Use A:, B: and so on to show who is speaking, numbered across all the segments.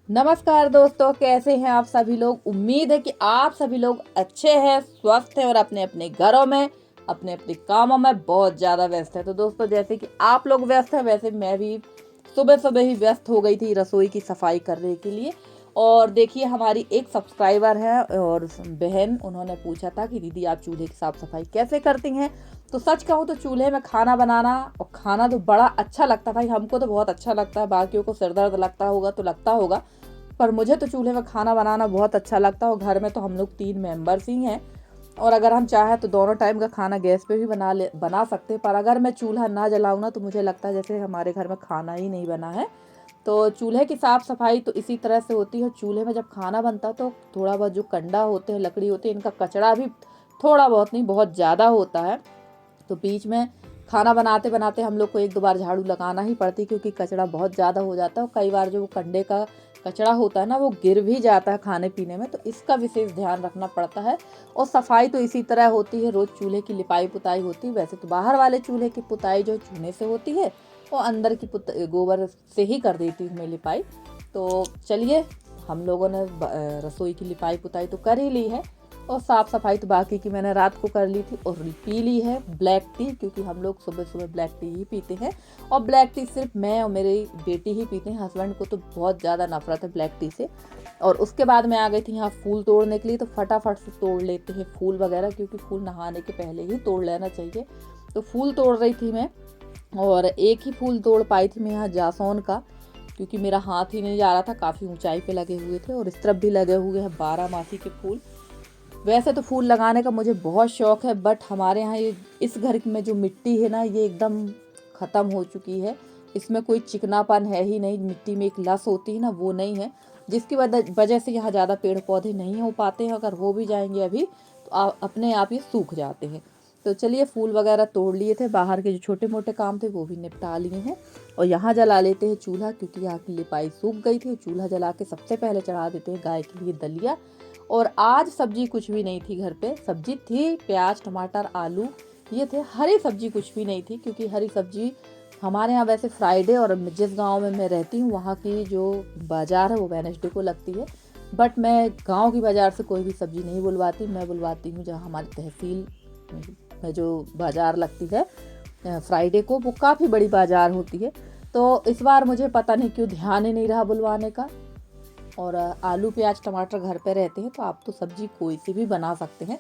A: नमस्कार दोस्तों, कैसे हैं आप सभी लोग। उम्मीद है कि आप सभी लोग अच्छे हैं, स्वस्थ हैं और अपने अपने घरों में अपने अपने कामों में बहुत ज़्यादा व्यस्त है। तो दोस्तों, जैसे कि आप लोग व्यस्त हैं वैसे मैं भी सुबह सुबह ही व्यस्त हो गई थी रसोई की सफाई करने के लिए। और देखिए, हमारी एक सब्सक्राइबर है और बहन, उन्होंने पूछा था कि दीदी आप चूल्हे की साफ सफाई कैसे करती हैं। तो सच कहूँ तो चूल्हे में खाना बनाना और खाना तो बड़ा अच्छा लगता है भाई, हमको तो बहुत अच्छा लगता है। बाकियों को सिर दर्द लगता होगा तो लगता होगा, पर मुझे तो चूल्हे में खाना बनाना बहुत अच्छा लगता है। और घर में तो हम लोग 3 मेंबर्स ही हैं और अगर हम चाहें तो दोनों टाइम का खाना गैस पे भी बना सकते हैं। पर अगर मैं चूल्हा ना जलाऊँ ना तो मुझे लगता है जैसे हमारे घर में खाना ही नहीं बना है। तो चूल्हे की साफ़ सफाई तो इसी तरह से होती है। चूल्हे में जब खाना बनता है तो थोड़ा बहुत जो कंडा होते हैं, लकड़ी होती है, इनका कचरा भी थोड़ा बहुत नहीं बहुत ज़्यादा होता है। तो बीच में खाना बनाते बनाते हम लोग को 1-2 बार झाड़ू लगाना ही पड़ती है, क्योंकि कचरा बहुत ज़्यादा हो जाता है और कई बार जो वो कंडे का कचरा होता है ना वो गिर भी जाता है खाने पीने में, तो इसका विशेष ध्यान रखना पड़ता है। और सफाई तो इसी तरह होती है, रोज़ चूल्हे की लिपाई पुताई होती है। वैसे तो बाहर वाले चूल्हे की पुताई जो चूने से होती है, और अंदर की गोबर से ही कर देती हूँ मैं लिपाई। तो चलिए, हम लोगों ने रसोई की लिपाई पुताई तो कर ही ली है और साफ़ सफाई तो बाकी की मैंने रात को कर ली थी। और पी ली है ब्लैक टी, क्योंकि हम लोग सुबह सुबह ब्लैक टी ही पीते हैं। और ब्लैक टी सिर्फ मैं और मेरी बेटी ही पीते हैं, हस्बैंड को तो बहुत ज़्यादा नफरत है ब्लैक टी से। और उसके बाद मैं आ गई थी यहाँ फूल तोड़ने के लिए। तो फटाफट से तोड़ लेते हैं फूल वगैरह, क्योंकि फूल नहाने के पहले ही तोड़ लेना चाहिए। तो फूल तोड़ रही थी मैं, और एक ही फूल तोड़ पाई थी मैं यहाँ जासौन का, क्योंकि मेरा हाथ ही नहीं जा रहा था, काफ़ी ऊंचाई पे लगे हुए थे। और इस तरफ भी लगे हुए हैं 12 मासी के फूल। वैसे तो फूल लगाने का मुझे बहुत शौक है, बट हमारे यहाँ ये इस घर में जो मिट्टी है ना, ये एकदम ख़त्म हो चुकी है। इसमें कोई चिकनापन है ही नहीं, मिट्टी में एक लस होती है ना, वो नहीं है, जिसकी वजह से यहाँ ज़्यादा पेड़ पौधे नहीं हो पाते हैं। अगर हो भी जाएंगे अभी तो अपने आप ये सूख जाते हैं। तो चलिए, फूल वगैरह तोड़ लिए थे, बाहर के जो छोटे मोटे काम थे वो भी निपटा लिए हैं। और यहाँ जला लेते हैं चूल्हा, क्योंकि यहाँ की लिपाई सूख गई थी। चूल्हा जला के सबसे पहले चढ़ा देते हैं गाय के लिए दलिया। और आज सब्जी कुछ भी नहीं थी घर पे। सब्जी थी प्याज टमाटर आलू, ये थे। हरी सब्जी कुछ भी नहीं थी, क्योंकि हरी सब्जी हमारे यहाँ वैसे फ्राइडे और जिस गांव में मैं रहती हूँ वहाँ की जो बाज़ार है वो वेडनेसडे को लगती है। बट मैं गांव की बाज़ार से कोई भी सब्ज़ी नहीं बुलवाती, मैं बुलवाती हूँ जहाँ हमारी तहसील में जो बाज़ार लगती है फ्राइडे को, वो काफ़ी बड़ी बाज़ार होती है। तो इस बार मुझे पता नहीं क्यों ध्यान ही नहीं रहा बुलवाने का। और आलू प्याज टमाटर घर पे रहते हैं तो आप तो सब्जी कोई सी भी बना सकते हैं।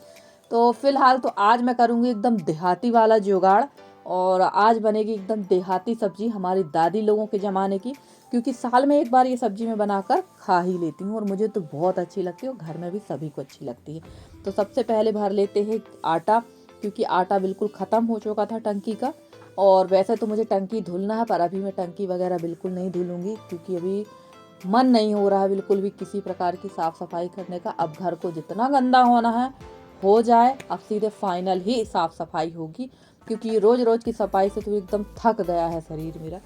A: तो फिलहाल तो आज मैं करूँगी एकदम देहाती वाला जुगाड़, और आज बनेगी एकदम देहाती सब्जी हमारी दादी लोगों के ज़माने की, क्योंकि साल में एक बार ये सब्जी मैं बनाकर खा ही लेती हूँ और मुझे तो बहुत अच्छी लगती है और घर में भी सभी को अच्छी लगती है। तो सबसे पहले भर लेते हैं आटा, क्योंकि आटा बिल्कुल ख़त्म हो चुका था टंकी का। और वैसे तो मुझे टंकी धुलना है, पर अभी मैं टंकी वगैरह बिल्कुल नहीं धुलूँगी, क्योंकि अभी मन नहीं हो रहा है बिल्कुल भी किसी प्रकार की साफ़ सफाई करने का। अब घर को जितना गंदा होना है हो जाए, अब सीधे फाइनल ही साफ़ सफाई होगी, क्योंकि रोज़ रोज़ की सफाई से तो एकदम थक गया है शरीर मेरा।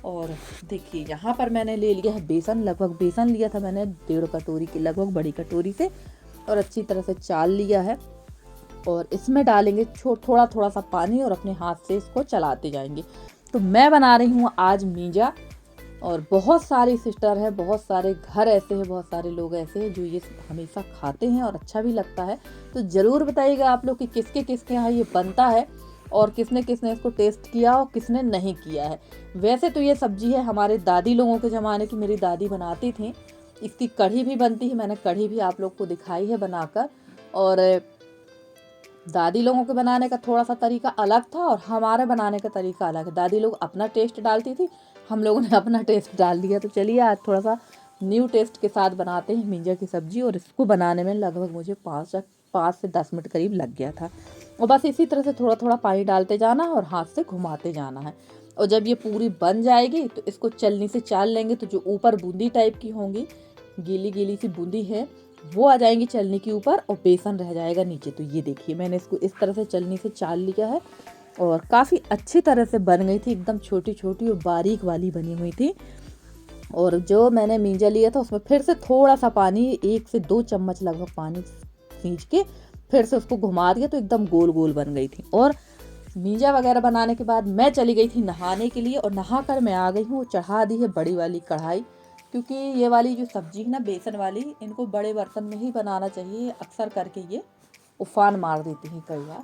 A: और देखिए, यहाँ पर मैंने ले लिया है बेसन। लगभग बेसन लिया था मैंने 1.5 कटोरी की, लगभग बड़ी कटोरी से, और अच्छी तरह से चाल लिया है। और इसमें डालेंगे थोड़ा थोड़ा सा पानी और अपने हाथ से इसको चलाते जाएंगे। तो मैं बना रही हूँ आज मीजा। और बहुत सारी सिस्टर है, बहुत सारे घर ऐसे हैं, बहुत सारे लोग ऐसे हैं जो ये हमेशा खाते हैं और अच्छा भी लगता है। तो ज़रूर बताइएगा आप लोग कि किसके किसके यहाँ ये बनता है और किसने किसने इसको टेस्ट किया और किसने नहीं किया है। वैसे तो ये सब्जी है हमारे दादी लोगों के ज़माने की, मेरी दादी बनाती थी। इसकी कढ़ी भी बनती है, मैंने कढ़ी भी आप लोग को दिखाई है बनाकर। और दादी लोगों के बनाने का थोड़ा सा तरीका अलग था और हमारे बनाने का तरीका अलग है। दादी लोग अपना टेस्ट डालती थी, हम लोगों ने अपना टेस्ट डाल दिया। तो चलिए, आज थोड़ा सा न्यू टेस्ट के साथ बनाते हैं मीजा की सब्ज़ी। और इसको बनाने में लगभग मुझे 5 से 10 मिनट करीब लग गया था। और बस इसी तरह से थोड़ा थोड़ा पानी डालते जाना है और हाथ से घुमाते जाना है। और जब ये पूरी बन जाएगी तो इसको चलनी से चाल लेंगे, तो जो ऊपर बूंदी टाइप की होंगी, गीली गीली सी बूंदी है, वो आ जाएंगी चलनी के ऊपर और बेसन रह जाएगा नीचे। तो ये देखिए, मैंने इसको इस तरह से चलनी से चाल लिया है और काफ़ी अच्छी तरह से बन गई थी, एकदम छोटी छोटी और बारीक वाली बनी हुई थी। और जो मैंने मीजा लिया था उसमें फिर से थोड़ा सा पानी, 1 से 2 चम्मच लगभग पानी खींच के फिर से उसको घुमा दिया, तो एकदम गोल गोल बन गई थी। और मीजा वगैरह बनाने के बाद मैं चली गई थी नहाने के लिए, और नहा कर मैं आ गई हूँ। चढ़ा दी है बड़ी वाली कढ़ाई, क्योंकि ये वाली जो सब्जी है ना बेसन वाली, इनको बड़े बर्तन में ही बनाना चाहिए, अक्सर करके ये उफान मार देती हैं कई बार।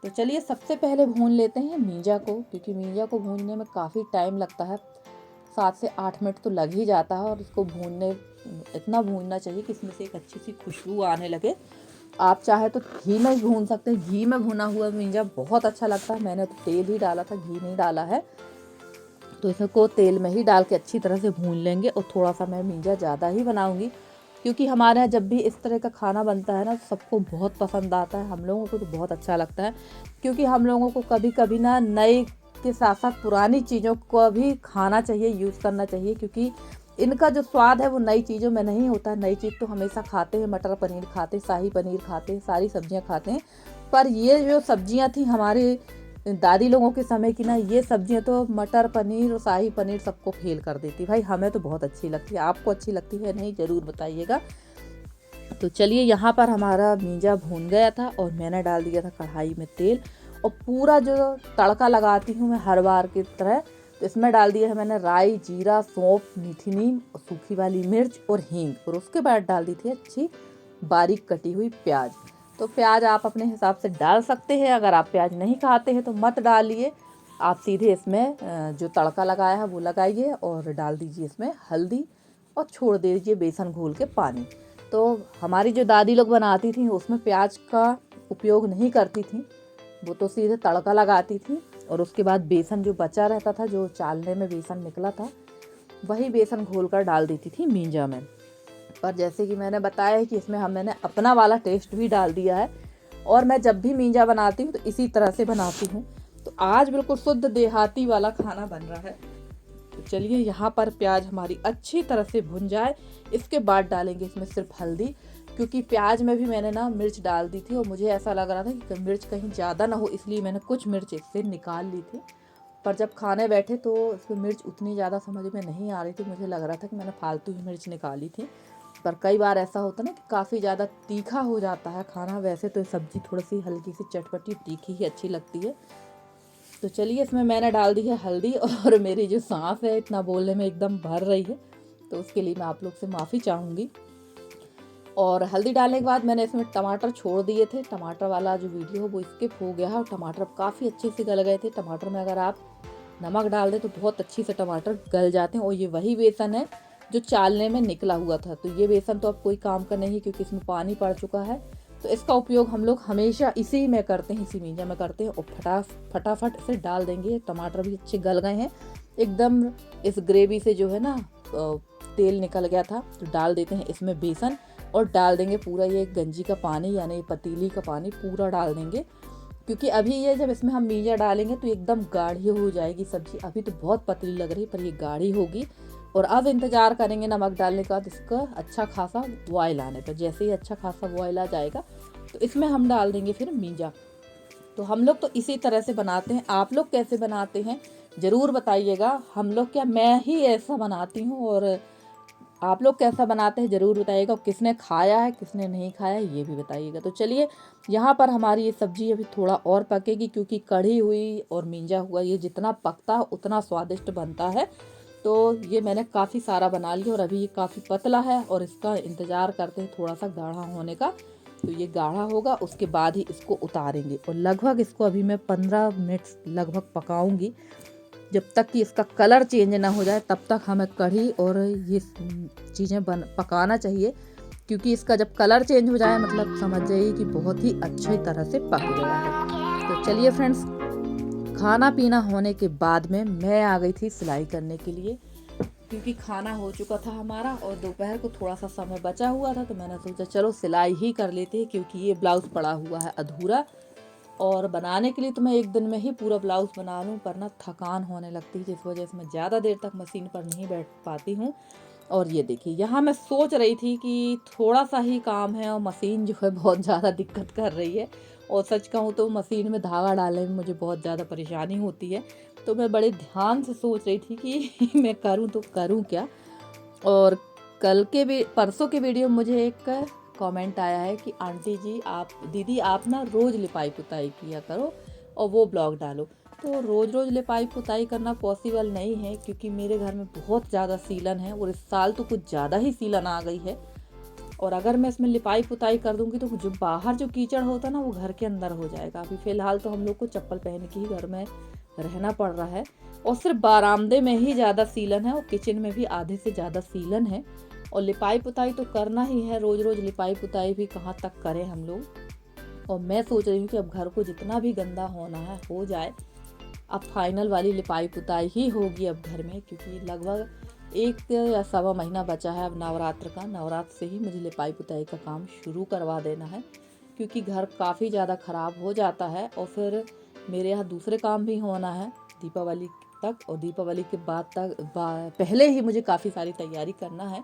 A: तो चलिए सबसे पहले भून लेते हैं मींजा को, क्योंकि मींजा को भूनने में काफ़ी टाइम लगता है, 7 से 8 मिनट तो लग ही जाता है। और इसको इतना भूनना चाहिए कि इसमें से एक अच्छी सी खुशबू आने लगे। आप चाहे तो घी में भी भून सकते हैं, घी में भुना हुआ मींजा बहुत अच्छा लगता है। मैंने तो तेल ही डाला था, घी नहीं डाला है। तो इसको तेल में ही डाल के अच्छी तरह से भून लेंगे। और थोड़ा सा मैं मींजा ज़्यादा ही बनाऊंगी, क्योंकि हमारे यहाँ जब भी इस तरह का खाना बनता है ना, सबको बहुत पसंद आता है। हम लोगों को तो बहुत अच्छा लगता है, क्योंकि हम लोगों को कभी कभी ना नए के साथ साथ पुरानी चीज़ों को भी खाना चाहिए, यूज़ करना चाहिए। क्योंकि इनका जो स्वाद है वो नई चीज़ों में नहीं होता है। नई चीज़ तो हमेशा खाते हैं, मटर पनीर खाते हैं, शाही पनीर खाते हैं, सारी सब्जियां खाते हैं। पर ये जो सब्जियां थी हमारे दादी लोगों के समय की ना, ये सब्जियां तो मटर पनीर और शाही पनीर सबको फेल कर देती। भाई हमें तो बहुत अच्छी लगती है, आपको अच्छी लगती है नहीं ज़रूर बताइएगा। तो चलिए यहाँ पर हमारा मींजा भून गया था और मैंने डाल दिया था कढ़ाई में तेल। और पूरा जो तड़का लगाती हूँ मैं हर बार की तरह, तो इसमें डाल दिया है मैंने राई, जीरा, सौंफ, मीठी नीम, सूखी वाली मिर्च और हींग। और उसके बाद डाल दी थी अच्छी बारीक कटी हुई प्याज। तो प्याज आप अपने हिसाब से डाल सकते हैं, अगर आप प्याज नहीं खाते हैं तो मत डालिए। आप सीधे इसमें जो तड़का लगाया है वो लगाइए और डाल दीजिए इसमें हल्दी और छोड़ दीजिए बेसन घोल के पानी। तो हमारी जो दादी लोग बनाती थी उसमें प्याज का उपयोग नहीं करती थी, वो तो सीधे तड़का लगाती थी। और उसके बाद बेसन जो बचा रहता था, जो चालने में बेसन निकला था, वही बेसन घोल कर डाल देती थी मींजा में। पर जैसे कि मैंने बताया है कि इसमें मैंने अपना वाला टेस्ट भी डाल दिया है। और मैं जब भी मींजा बनाती हूँ तो इसी तरह से बनाती हूँ। तो आज बिल्कुल शुद्ध देहाती वाला खाना बन रहा है। तो चलिए यहाँ पर प्याज हमारी अच्छी तरह से भुन जाए, इसके बाद डालेंगे इसमें सिर्फ हल्दी। क्योंकि प्याज में भी मैंने ना मिर्च डाल दी थी और मुझे ऐसा लग रहा था कि मिर्च कहीं ज़्यादा ना हो, इसलिए मैंने कुछ मिर्च इससे निकाल ली थी। पर जब खाने बैठे तो इसमें मिर्च उतनी ज़्यादा समझ में नहीं आ रही थी, मुझे लग रहा था कि मैंने फालतू ही मिर्च निकाली थी। पर कई बार ऐसा होता ना कि काफ़ी ज़्यादा तीखा हो जाता है खाना। वैसे तो सब्ज़ी थोड़ी सी हल्की सी चटपटी तीखी ही अच्छी लगती है। तो चलिए इसमें मैंने डाल दी है हल्दी। और मेरी जो सांस है इतना बोलने में एकदम भर रही है, तो उसके लिए मैं आप लोग से माफ़ी चाहूँगी। और हल्दी डालने के बाद मैंने इसमें टमाटर छोड़ दिए थे। टमाटर वाला जो वीडियो वो स्किप हो गया है और टमाटर काफ़ी अच्छे से गल गए थे। टमाटर में अगर आप नमक डाल दें तो बहुत अच्छी से टमाटर गल जाते हैं। और ये वही बेसन है जो चालने में निकला हुआ था। तो ये बेसन तो अब कोई काम का नहीं, क्योंकि इसमें पानी पड़ चुका है। तो इसका उपयोग हम लोग हमेशा इसी में करते हैं, इसी मींजा में करते हैं। और फटाफट इसे डाल देंगे। टमाटर भी अच्छे गल गए हैं एकदम। इस ग्रेवी से जो है ना तेल निकल गया था। तो डाल देते हैं इसमें बेसन और डाल देंगे पूरा ये गंजी का पानी, यानी पतीली का पानी पूरा डाल देंगे। क्योंकि अभी ये जब इसमें हम मींजा डालेंगे तो एकदम गाढ़ी हो जाएगी सब्जी। अभी तो बहुत पतली लग रही है पर ये गाढ़ी होगी। और अब इंतज़ार करेंगे नमक डालने के बाद इसका अच्छा खासा बॉयल आने पर। जैसे ही अच्छा खासा बॉयल आ जाएगा तो इसमें हम डाल देंगे फिर मींजा। तो हम लोग तो इसी तरह से बनाते हैं। आप लोग कैसे बनाते हैं ज़रूर बताइएगा। हम लोग क्या, मैं ही ऐसा बनाती हूँ और आप लोग कैसा बनाते हैं ज़रूर बताइएगा। और किसने खाया है किसने नहीं खाया है ये भी बताइएगा। तो चलिए यहाँ पर हमारी ये सब्ज़ी अभी थोड़ा और पकेगी, क्योंकि कढ़ी हुई और मींजा हुआ ये जितना पकता है उतना स्वादिष्ट बनता है। तो ये मैंने काफ़ी सारा बना लिया और अभी ये काफ़ी पतला है और इसका इंतज़ार करते हैं थोड़ा सा गाढ़ा होने का। तो ये गाढ़ा होगा उसके बाद ही इसको उतारेंगे। और लगभग इसको अभी मैं 15 मिनट लगभग पकाऊंगी, जब तक कि इसका कलर चेंज ना हो जाए तब तक हमें कढ़ी और ये चीज़ें पकाना चाहिए। क्योंकि इसका जब कलर चेंज हो जाए मतलब समझ जाइए कि बहुत ही अच्छी तरह से पक गया है। तो चलिए फ्रेंड्स, खाना पीना होने के बाद में मैं आ गई थी सिलाई करने के लिए, क्योंकि खाना हो चुका था हमारा और दोपहर को थोड़ा सा समय बचा हुआ था। तो मैंने सोचा चलो सिलाई ही कर लेते हैं, क्योंकि ये ब्लाउज़ पड़ा हुआ है अधूरा। और बनाने के लिए तो मैं एक दिन में ही पूरा ब्लाउज़ बना लूँ, पर ना थकान होने लगती है जिस वजह से मैं ज़्यादा देर तक मशीन पर नहीं बैठ पाती हूँ। और ये देखिए यहाँ मैं सोच रही थी कि थोड़ा सा ही काम है और मशीन जो है बहुत ज़्यादा दिक्कत कर रही है। और सच कहूँ तो मशीन में धागा डालने में मुझे बहुत ज़्यादा परेशानी होती है। तो मैं बड़े ध्यान से सोच रही थी कि मैं करूँ तो करूँ क्या। और परसों के वीडियो में मुझे एक कमेंट आया है कि आंटी जी आप, दीदी आप ना रोज़ लिपाई पुताई किया करो और वो ब्लॉग डालो। तो रोज़ रोज़ लिपाई पुताई करना पॉसिबल नहीं है, क्योंकि मेरे घर में बहुत ज़्यादा सीलन है और इस साल तो कुछ ज़्यादा ही सीलन आ गई है। और अगर मैं इसमें लिपाई पुताई कर दूंगी तो जो बाहर जो कीचड़ होता है ना वो घर के अंदर हो जाएगा। अभी फ़िलहाल तो हम लोग को चप्पल पहन के ही घर में रहना पड़ रहा है, और सिर्फ बरामदे में ही ज़्यादा सीलन है और किचन में भी आधे से ज़्यादा सीलन है। और लिपाई पुताई तो करना ही है, रोज़ रोज़ लिपाई पुताई भी कहाँ तक करें हम लोग। और मैं सोच रही हूँ कि अब घर को जितना भी गंदा होना है हो जाए, अब फाइनल वाली लिपाई पुताई ही होगी अब घर में, क्योंकि लगभग 1 या सवा महीना बचा है अब नवरात्र का। नवरात्र से ही मुझे लिपाई पुताई का काम शुरू करवा देना है, क्योंकि घर काफ़ी ज़्यादा ख़राब हो जाता है। और फिर मेरे यहाँ दूसरे काम भी होना है दीपावली तक, और दीपावली के बाद तक पहले ही मुझे काफ़ी सारी तैयारी करना है।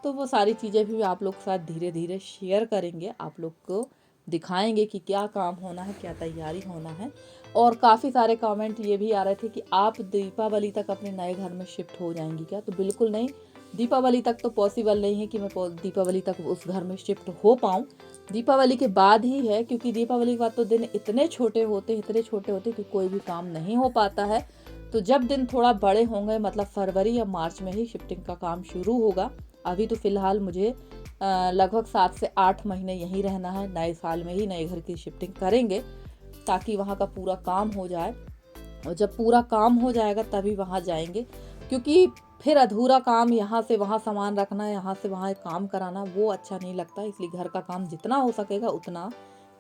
A: तो वो सारी चीज़ें भी आप लोग के साथ धीरे धीरे शेयर करेंगे, आप लोग को दिखाएंगे कि क्या काम होना है, क्या तैयारी होना है। और काफ़ी सारे कमेंट ये भी आ रहे थे कि आप दीपावली तक अपने नए घर में शिफ्ट हो जाएंगी क्या। तो बिल्कुल नहीं, दीपावली तक तो पॉसिबल नहीं है कि मैं दीपावली तक उस घर में शिफ्ट हो पाऊँ। दीपावली के बाद ही है, क्योंकि दीपावली के बाद तो दिन इतने छोटे होते कि कोई भी काम नहीं हो पाता है। तो जब दिन थोड़ा बड़े होंगे, मतलब फरवरी या मार्च में ही शिफ्टिंग का काम शुरू होगा। अभी तो फ़िलहाल मुझे लगभग 7 से 8 महीने यहीं रहना है। नए साल में ही नए घर की शिफ्टिंग करेंगे, ताकि वहाँ का पूरा काम हो जाए। और जब पूरा काम हो जाएगा तभी वहाँ जाएंगे, क्योंकि फिर अधूरा काम यहाँ से वहाँ सामान रखना, यहाँ से वहाँ काम कराना, वो अच्छा नहीं लगता। इसलिए घर का काम जितना हो सकेगा उतना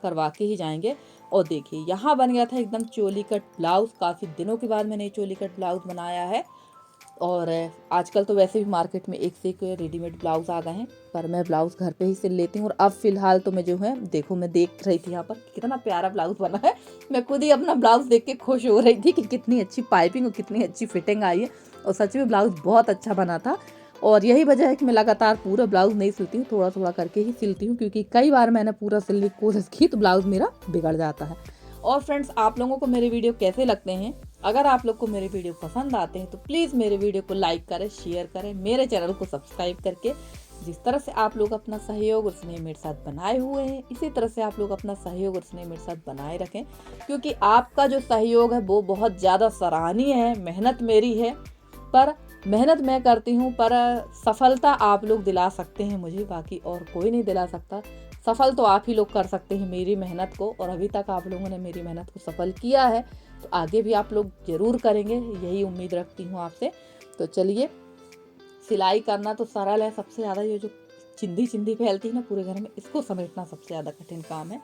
A: करवा के ही जाएंगे। और देखिए यहाँ बन गया था एकदम चोली कट ब्लाउज़। काफ़ी दिनों के बाद मैंने चोली कट ब्लाउज़ बनाया है। और आजकल तो वैसे भी मार्केट में एक से एक रेडीमेड ब्लाउज़ आ गए हैं, पर मैं ब्लाउज़ घर पे ही सिल लेती हूँ। और अब फ़िलहाल तो मैं जो है, देखो मैं देख रही थी यहाँ पर कितना प्यारा ब्लाउज़ बना है। मैं खुद ही अपना ब्लाउज़ देख के खुश हो रही थी कि कितनी अच्छी पाइपिंग और कितनी अच्छी फिटिंग आई है। और सच में ब्लाउज़ बहुत अच्छा बना था। और यही वजह है कि मैं लगातार पूरा ब्लाउज़ नहीं सिलती हूँ, थोड़ा थोड़ा करके ही सिलती हूँ, क्योंकि कई बार मैंने पूरा सिलने की कोशिश की तो ब्लाउज़ मेरा बिगड़ जाता है। और फ्रेंड्स, आप लोगों को मेरे वीडियो कैसे लगते हैं? अगर आप लोग को मेरे वीडियो पसंद आते हैं तो प्लीज़ मेरे वीडियो को लाइक करें, शेयर करें, मेरे चैनल को सब्सक्राइब करके। जिस तरह से आप लोग अपना सहयोग और स्नेह मेरे साथ बनाए हुए हैं, इसी तरह से आप लोग अपना सहयोग और स्नेह मेरे साथ बनाए रखें, क्योंकि आपका जो सहयोग है वो बहुत ज़्यादा सराहनीय है। मेहनत मेरी है, पर मेहनत मैं करती हूँ, पर सफलता आप लोग दिला सकते हैं मुझे, बाकी और कोई नहीं दिला सकता। सफल तो आप ही लोग कर सकते हैं मेरी मेहनत को, और अभी तक आप लोगों ने मेरी मेहनत को सफल किया है, तो आगे भी आप लोग ज़रूर करेंगे, यही उम्मीद रखती हूँ आपसे। तो चलिए, सिलाई करना तो सरल है, सबसे ज़्यादा ये जो चिंदी फैलती है ना पूरे घर में, इसको समेटना सबसे ज़्यादा कठिन काम है।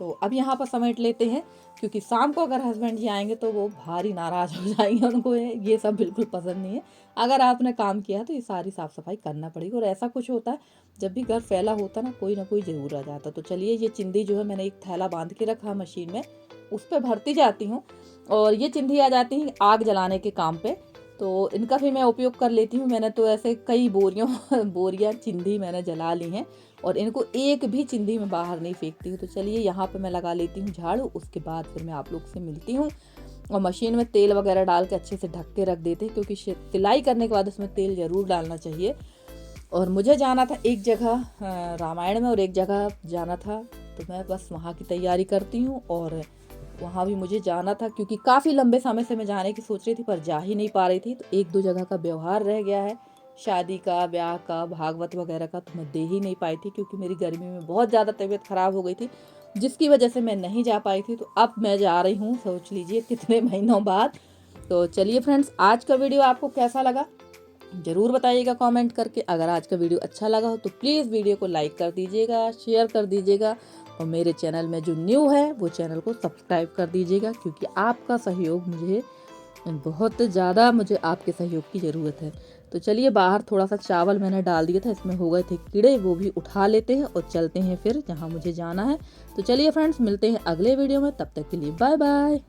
A: तो अब यहाँ पर समेट लेते हैं, क्योंकि शाम को अगर हस्बैंड जी आएंगे तो वो भारी नाराज़ हो जाएंगे, उनको ये सब बिल्कुल पसंद नहीं है। अगर आपने काम किया तो ये सारी साफ़ सफाई करना पड़ेगी। और ऐसा कुछ होता है, जब भी घर फैला होता ना, कोई ना कोई ज़रूर आ जाता। तो चलिए, ये चिंदी जो है मैंने एक थैला बांध के रखा मशीन में, उस पर भरती जाती हूँ। और ये चिंदी आ जाती है आग जलाने के काम पे, तो इनका भी मैं उपयोग कर लेती हूँ। मैंने तो ऐसे कई बोरियाँ चिंदी मैंने जला ली हैं, और इनको एक भी चिंदी में बाहर नहीं फेंकती हूँ। तो चलिए, यहाँ पे मैं लगा लेती हूँ झाड़ू, उसके बाद फिर मैं आप लोग से मिलती हूँ। और मशीन में तेल वगैरह डाल के अच्छे से ढक के रख देते हैं, क्योंकि सिलाई करने के बाद उसमें तेल ज़रूर डालना चाहिए। और मुझे जाना था एक जगह रामायण में, और एक जगह जाना था, तो मैं बस वहाँ की तैयारी करती हूँ। और वहाँ भी मुझे जाना था, क्योंकि काफ़ी लंबे समय से मैं जाने की सोच रही थी, पर जा ही नहीं पा रही थी। तो 1-2 जगह का व्यवहार रह गया है, शादी का, ब्याह का, भागवत वगैरह का, तो मैं दे ही नहीं पाई थी, क्योंकि मेरी गर्मी में बहुत ज़्यादा तबीयत ख़राब हो गई थी, जिसकी वजह से मैं नहीं जा पाई थी। तो अब मैं जा रही हूँ, सोच लीजिए कितने महीनों बाद। तो चलिए फ्रेंड्स, आज का वीडियो आपको कैसा लगा ज़रूर बताइएगा कमेंट करके। अगर आज का वीडियो अच्छा लगा हो तो प्लीज़ वीडियो को लाइक कर दीजिएगा, शेयर कर दीजिएगा, और मेरे चैनल में जो न्यू है वो चैनल को सब्सक्राइब कर दीजिएगा, क्योंकि आपका सहयोग मुझे बहुत ज़्यादा, मुझे आपके सहयोग की ज़रूरत है। तो चलिए, बाहर थोड़ा सा चावल मैंने डाल दिया था, इसमें हो गए थे कीड़े, वो भी उठा लेते हैं और चलते हैं फिर जहाँ मुझे जाना है। तो चलिए फ्रेंड्स, मिलते हैं अगले वीडियो में, तब तक के लिए बाय बाय।